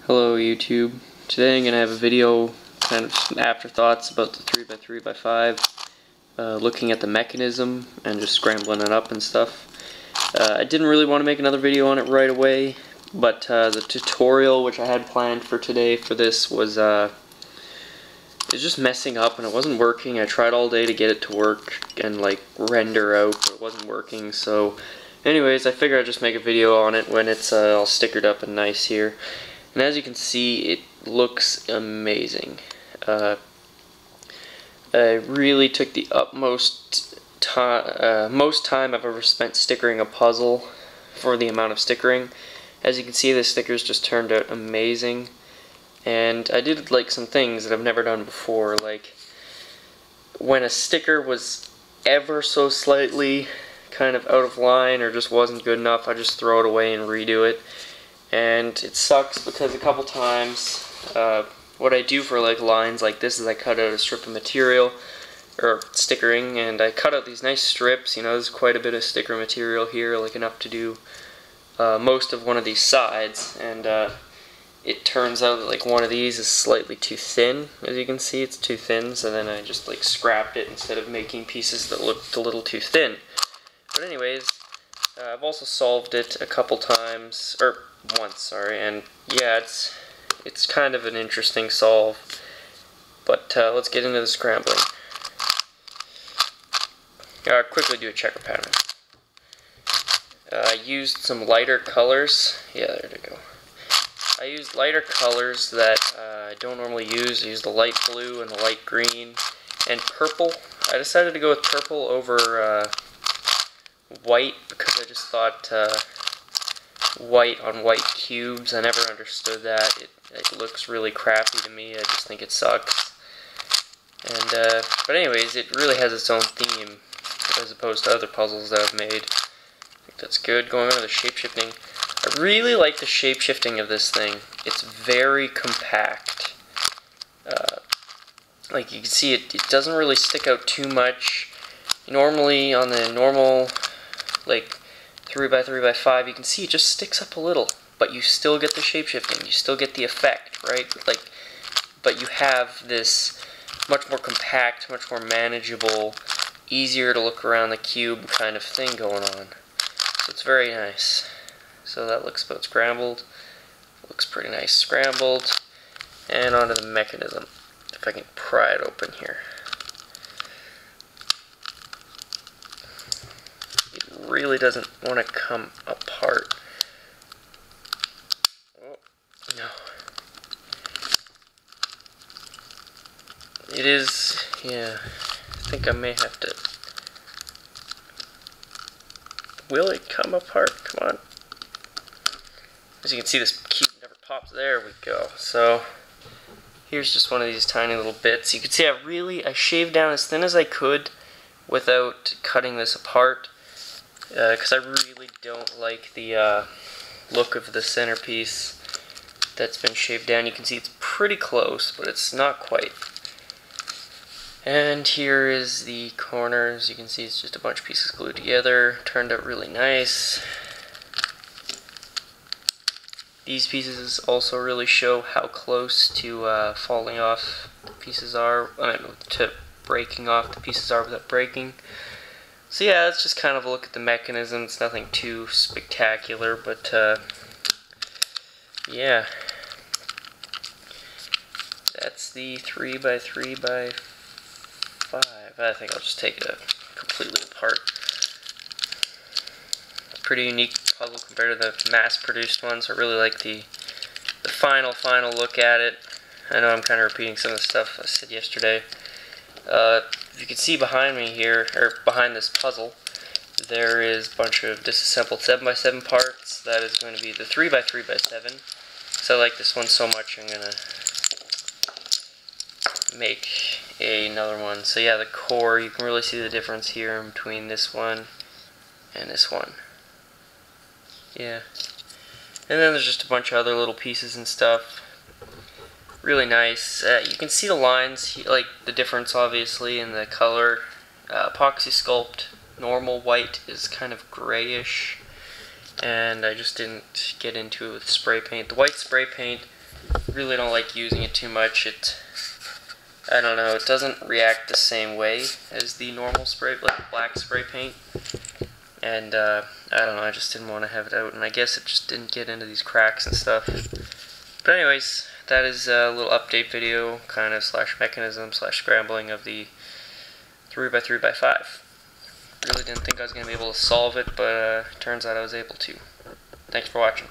Hello YouTube. Today I'm going to have a video, kind of some afterthoughts about the 3x3x5, looking at the mechanism and just scrambling it up and stuff. I didn't really want to make another video on it right away, but the tutorial which I had planned for today for this was just messing up and it wasn't working. I tried all day to get it to work and like render out, but it wasn't working. So anyways, I figured I'd just make a video on it when it's all stickered up and nice here. And as you can see, it looks amazing. I really took the utmost most time I've ever spent stickering a puzzle for the amount of stickering. As you can see, the stickers just turned out amazing. And I did like some things that I've never done before, like when a sticker was ever so slightly kind of out of line or just wasn't good enough, I just throw it away and redo it. And it sucks because a couple times what I do for like lines like this is I cut out a strip of material or stickering, and I cut out these nice strips. You know, there's quite a bit of sticker material here, like enough to do most of one of these sides, and it turns out that like one of these is slightly too thin. As you can see, it's too thin, so then I just like scrapped it instead of making pieces that looked a little too thin. But anyways, I've also solved it a couple times, or once, sorry, and yeah, it's kind of an interesting solve. But let's get into the scrambling. I'll quickly do a checker pattern. I used some lighter colors. Yeah, there we go. I used lighter colors that I don't normally use. I used the light blue and the light green and purple. I decided to go with purple over white because I just thought white on white cubes, I never understood that. It looks really crappy to me. I just think it sucks. And but anyways, it really has its own theme as opposed to other puzzles that I've made. I think that's good. Going on to the shape-shifting. I really like the shape-shifting of this thing. It's very compact. Like you can see, it doesn't really stick out too much. Normally on the normal like 3x3x5, you can see it just sticks up a little, but you still get the shape-shifting, you still get the effect, right? Like, but you have this much more compact, much more manageable, easier to look around the cube kind of thing going on. So it's very nice. So that looks about scrambled. Looks pretty nice scrambled. And onto the mechanism. If I can pry it open here. Really doesn't want to come apart. Oh, no. It is, yeah, I think I may have to. Will it come apart? Come on. As you can see, this cube never pops. There we go. So here's just one of these tiny little bits. You can see I shaved down as thin as I could without cutting this apart. Because I really don't like the look of the centerpiece that's been shaved down. You can see it's pretty close, but it's not quite. And here is the corners. You can see it's just a bunch of pieces glued together. Turned out really nice. These pieces also really show how close to falling off the pieces are. To breaking off the pieces are without breaking. So yeah, that's just kind of a look at the mechanism. It's nothing too spectacular, but yeah. That's the 3x3x5. I think I'll just take it completely apart. It's a pretty unique puzzle compared to the mass-produced ones. I really like the final look at it. I know I'm kind of repeating some of the stuff I said yesterday. If you can see behind me here, or behind this puzzle, there is a bunch of disassembled 7x7 parts. That is going to be the 3x3x7. So I like this one so much, I'm going to make another one. So yeah, the core, you can really see the difference here between this one and this one. Yeah. And then there's just a bunch of other little pieces and stuff. Really nice. You can see the lines, like the difference obviously in the color. Epoxy Sculpt normal white is kind of grayish, and I just didn't get into it with spray paint. The white spray paint really don't like using it too much. I don't know, it doesn't react the same way as the normal spray, like black spray paint. And I don't know, I just didn't want to have it out, and I guess it just didn't get into these cracks and stuff. But anyways, that is a little update video, kind of slash mechanism slash scrambling of the 3x3x5. Really didn't think I was going to be able to solve it, but turns out I was able to. Thanks for watching.